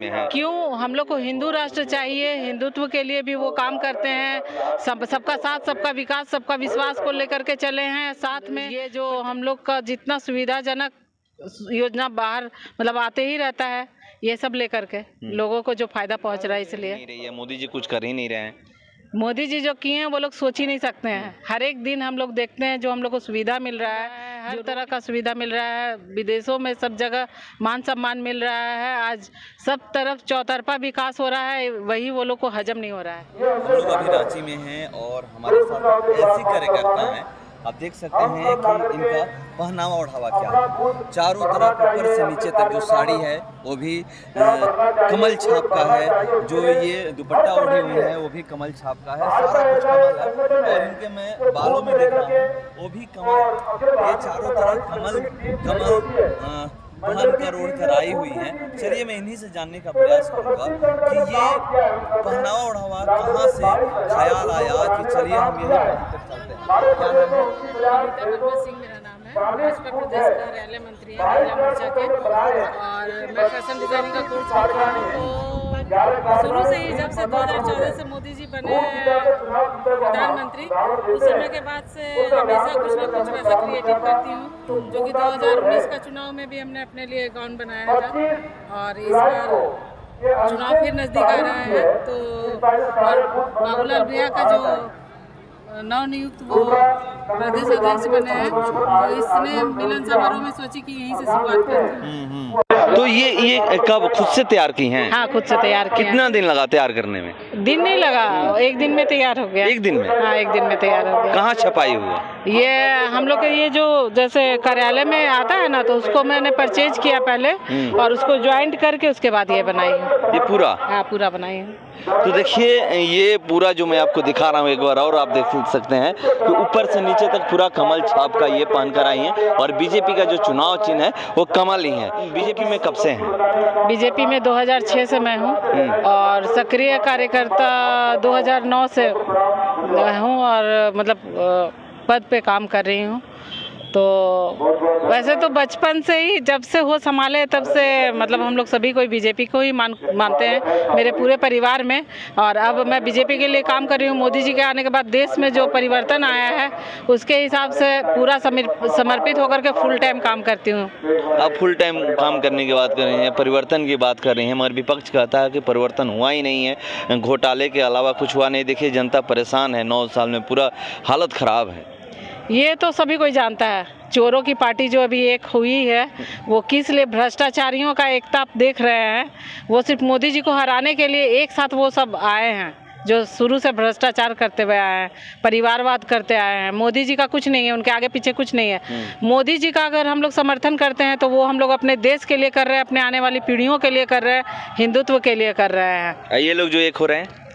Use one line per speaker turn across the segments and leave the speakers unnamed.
में है।
क्यों? हम लोग को हिंदू राष्ट्र चाहिए, हिंदुत्व के लिए भी वो काम करते हैं। सबका साथ, सबका विकास, सबका विश्वास को लेकर के चले हैं साथ में। ये जो हम लोग का जितना सुविधाजनक योजना बाहर मतलब आते ही रहता है, ये सब लेकर के लोगों को जो फायदा पहुंच रहा है, इसलिए
नहीं रही है, मोदी जी कुछ कर ही नहीं रहे हैं।
मोदी जी जो किए हैं वो लोग सोच ही नहीं सकते हैं। हर एक दिन हम लोग देखते हैं जो हम लोग को सुविधा मिल रहा है, हर तरह का सुविधा मिल रहा है। विदेशों में सब जगह मान सम्मान मिल रहा है। आज सब तरफ चौतरफा विकास हो रहा है, वही वो लोग को हजम नहीं हो रहा है।
हम लोग अभी रांची में हैं और हमारे साथ ऐसी कार्यकर्ता हैं, आप देख सकते हैं कि इनका पहनावा ओढ़ावा क्या है। चारों तरफ ऊपर से नीचे तक जो साड़ी है वो भी कमल छाप का है, जो ये दुपट्टा ओढ़ी हुई है वो भी कमल छाप का है, सारा कुछ कमल है। और इनके मैं बालों में देख रहा हूँ वो भी कमल, ये चारों तरफ कमल पहन कर ओढ़ कर आई हुई हैं। चलिए मैं इन्हीं से जानने का प्रयास करूंगा कि ये पहनावा ओढ़ावा कहाँ से ख्याल आया कि चलिए हम यही पहन कर चलते हैं। क्या नाम है?
रीता सिंह मेरा नाम है, भाजपा प्रदेश कार्यालय मंत्री है महिला मोर्चा के। और मैं फैशन डिजाइनिंग का कोर्स कर रहा हूँ। तो शुरू से ही जब से 2014 से मोदी जी बने प्रधानमंत्री, उस समय के बाद से हमेशा कुछ ना कुछ वैसा क्रिएटिव करती हूँ, जो कि 2019 का चुनाव में भी हमने अपने लिए गाउन बनाया था। और इस बार चुनाव फिर नज़दीक आ रहा है, तो और बाबूलाल भैया का जो नवनियुक्त वो प्रदेश अध्यक्ष बने हैं, तो इसने मिलन समारोह में सोची कि यहीं से शुरुआत करती हूँ।
तो ये कब खुद से तैयार की हैं?
हाँ, खुद से तैयार किया।
कितना दिन लगा तैयार करने में?
दिन नहीं लगा, एक दिन में तैयार हो गया।
एक दिन में?
हाँ, एक दिन में तैयार हो गया।
कहाँ छपाई हुई है?
ये हम लोग के ये जो जैसे कार्यालय में आता है ना, तो उसको मैंने परचेज किया पहले और उसको ज्वाइंट करके उसके बाद ये बनाई है।
ये पूरा?
हाँ, पूरा बनाई है।
तो देखिए ये पूरा जो मैं आपको दिखा रहा हूँ एक बार और आप देख सकते हैं कि ऊपर से नीचे तक पूरा कमल छाप का ये पहन कर आई हैं। और बीजेपी का जो चुनाव चिन्ह है वो कमल ही है। बीजेपी में कब से हैं?
बीजेपी में 2006 से मैं हूँ और सक्रिय कार्यकर्ता 2009 से हूँ और मतलब पद पे काम कर रही हूँ। तो वैसे तो बचपन से ही जब से हो संभाले तब से मतलब हम लोग सभी कोई बीजेपी को ही मानते हैं मेरे पूरे परिवार में। और अब मैं बीजेपी के लिए काम कर रही हूँ। मोदी जी के आने के बाद देश में जो परिवर्तन आया है उसके हिसाब से पूरा समर्पित होकर के फुल टाइम काम करती हूँ।
आप फुल टाइम काम करने की बात कर रहे हैं, परिवर्तन की बात कर रहे हैं, मगर विपक्ष कहता है कि परिवर्तन हुआ ही नहीं है, घोटाले के अलावा कुछ हुआ नहीं। देखिए जनता परेशान है, 9 साल में पूरा हालत ख़राब है।
ये तो सभी कोई जानता है। चोरों की पार्टी जो अभी एक हुई है वो किस लिए, भ्रष्टाचारियों का एकता आप देख रहे हैं। वो सिर्फ मोदी जी को हराने के लिए एक साथ वो सब आए हैं जो शुरू से भ्रष्टाचार करते हुए आए हैं, परिवारवाद करते आए हैं। मोदी जी का कुछ नहीं है, उनके आगे पीछे कुछ नहीं है। मोदी जी का अगर हम लोग समर्थन करते हैं तो वो हम लोग अपने देश के लिए कर रहे हैं, अपने आने वाली पीढ़ियों के लिए कर रहे हैं, हिंदुत्व के लिए कर रहे हैं।
ये लोग जो एक हो रहे हैं,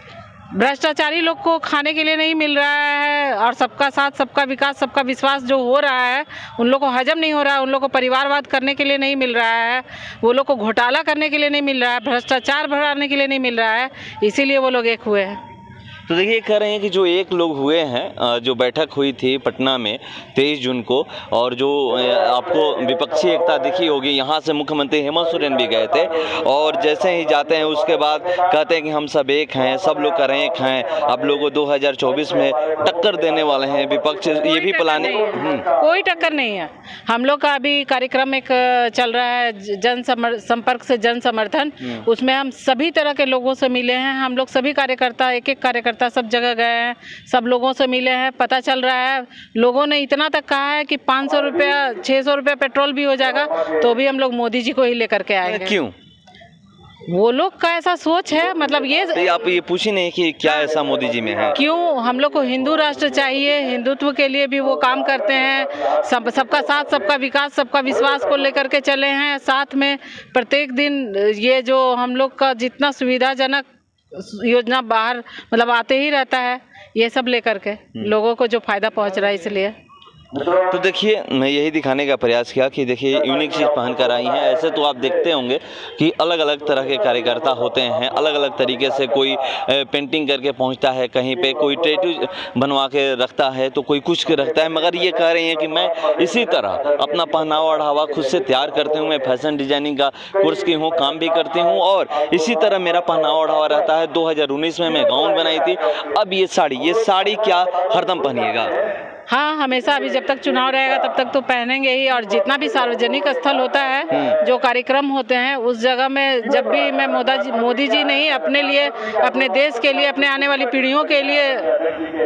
भ्रष्टाचारी लोग को खाने के लिए नहीं मिल रहा है और सबका साथ, सबका विकास, सबका विश्वास जो हो रहा है उन लोग को हजम नहीं हो रहा है। उन लोग को परिवारवाद करने के लिए नहीं मिल रहा है, वो लोग को घोटाला करने के लिए नहीं मिल रहा है, भ्रष्टाचार बढ़ाने के लिए नहीं मिल रहा है, इसीलिए वो लोग एक हुए हैं।
तो देखिए कह रहे हैं कि जो एक लोग हुए हैं, जो बैठक हुई थी पटना में 23 जून को, और जो आपको विपक्षी एकता दिखी होगी, यहाँ से मुख्यमंत्री हेमंत सोरेन भी गए थे और जैसे ही जाते हैं उसके बाद कहते हैं कि हम सब एक हैं, सब लोग करें एक हैं। अब लोगों 2024 में टक्कर देने वाले हैं, विपक्ष ये भी प्लान।
कोई टक्कर नहीं है। हम लोग का अभी कार्यक्रम एक चल रहा है जन संपर्क से जन समर्थन, उसमें हम सभी तरह के लोगों से मिले हैं। हम लोग सभी कार्यकर्ता, एक एक कार्यकर्ता सब जगह गए हैं, सब लोगों से मिले हैं। पता चल रहा है, लोगों ने इतना तक कहा है कि 500 रुपया 600 रुपया पेट्रोल भी हो जाएगा तो भी हम लोग मोदी जी को ही लेकर के आएंगे।
क्यों?
वो लोग का ऐसा सोच है, मतलब ये
तो आप ये पूछी नहीं कि क्या ऐसा मोदी जी में है?
क्यों? हम लोग को हिंदू राष्ट्र चाहिए, हिंदुत्व के लिए भी वो काम करते हैं। सबका साथ, सबका विकास, सबका विश्वास को लेकर के चले हैं साथ में। प्रत्येक दिन ये जो हम लोग का जितना सुविधाजनक योजना बाहर मतलब आते ही रहता है, ये सब लेकर के लोगों को जो फायदा पहुंच रहा है, इसलिए
तो देखिए, मैं यही दिखाने का प्रयास किया कि देखिए यूनिक चीज़ पहन कर आई हैं। ऐसे तो आप देखते होंगे कि अलग अलग तरह के कार्यकर्ता होते हैं, अलग अलग तरीके से कोई पेंटिंग करके पहुंचता है कहीं पे, कोई टैटू बनवा के रखता है, तो कोई कुछ रखता है। मगर ये कह रही हैं कि मैं इसी तरह अपना पहनावा ओढ़ावा खुद से तैयार करती हूँ। मैं फैशन डिजाइनिंग का कोर्स की हूँ, काम भी करती हूँ और इसी तरह मेरा पहनावा ओढ़ावा रहता है। 2019 में मैं गाउन बनाई थी, अब ये साड़ी क्या हरदम पहनिएगा?
हाँ, हमेशा। अभी जब तक चुनाव रहेगा तब तक तो पहनेंगे ही। और जितना भी सार्वजनिक स्थल होता है, जो कार्यक्रम होते हैं, उस जगह में जब भी मैं मोदी जी नहीं, अपने लिए, अपने देश के लिए, अपने आने वाली पीढ़ियों के लिए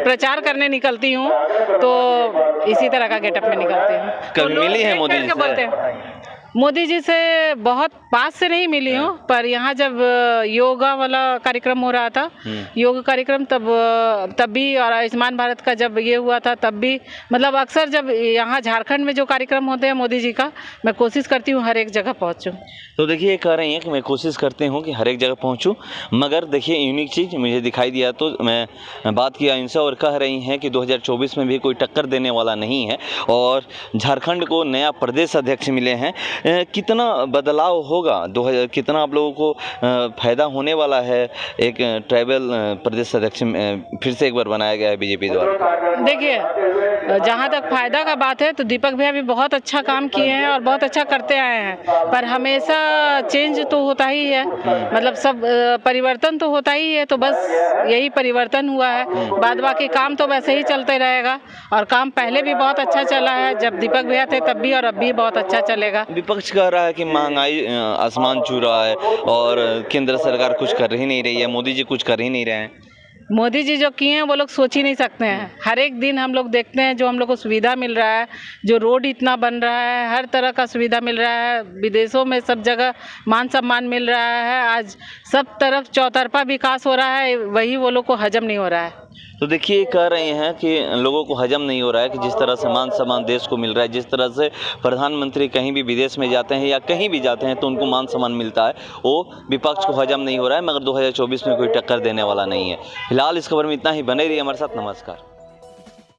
प्रचार करने निकलती हूँ, तो इसी तरह का गेटअप में निकलती हूँ।
कभी मिली है मोदी जी से?
मोदी जी से बहुत पास से नहीं मिली हूँ, पर यहाँ जब योगा वाला कार्यक्रम हो रहा था, योग कार्यक्रम, तब भी, और आयुष्मान भारत का जब ये हुआ था तब भी, मतलब अक्सर जब यहाँ झारखंड में जो कार्यक्रम होते हैं मोदी जी का, मैं कोशिश करती हूँ हर एक जगह पहुँचूँ।
तो देखिए, ये कह रही हैं कि मैं कोशिश करती हूँ कि हर एक जगह पहुँचूँ, मगर देखिए यूनिक चीज़ मुझे दिखाई दिया तो मैं बात किया इनसे, और कह रही हैं कि 2024 में भी कोई टक्कर देने वाला नहीं है और झारखंड को नया प्रदेश अध्यक्ष मिले हैं। कितना बदलाव होगा, कितना आप लोगों को फायदा होने वाला है? एक ट्राइबल प्रदेश अध्यक्ष फिर से एक बार बनाया गया है बीजेपी द्वारा।
देखिए, जहाँ तक फायदा का बात है तो दीपक भैया भी बहुत अच्छा काम किए हैं और बहुत अच्छा करते आए हैं, पर हमेशा चेंज तो होता ही है, मतलब सब परिवर्तन तो होता ही है, तो बस यही परिवर्तन हुआ है। बाद बाकी काम तो वैसे ही चलते रहेगा, और काम पहले भी बहुत अच्छा चला है, जब दीपक भैया थे तब भी, और अब भी बहुत अच्छा चलेगा।
विपक्ष कह रहा है कि महंगाई आसमान छू रहा है और केंद्र सरकार कुछ कर ही नहीं रही है, मोदी जी कुछ कर ही नहीं रहे हैं।
मोदी जी जो किए हैं वो लोग सोच ही नहीं सकते हैं। हर एक दिन हम लोग देखते हैं जो हम लोग को सुविधा मिल रहा है, जो रोड इतना बन रहा है, हर तरह का सुविधा मिल रहा है, विदेशों में सब जगह मान सम्मान मिल रहा है, आज सब तरफ चौतरफा विकास हो रहा है, वही वो लोग को हजम नहीं हो रहा है।
तो देखिए, कह रहे हैं कि लोगों को हजम नहीं हो रहा है कि जिस तरह से मान सम्मान देश को मिल रहा है, जिस तरह से प्रधानमंत्री कहीं भी विदेश में जाते हैं या कहीं भी जाते हैं तो उनको मान सम्मान मिलता है, वो विपक्ष को हजम नहीं हो रहा है। मगर 2024 में कोई टक्कर देने वाला नहीं है। फिलहाल इस खबर में इतना ही, बने रहिए हमारे साथ। नमस्कार।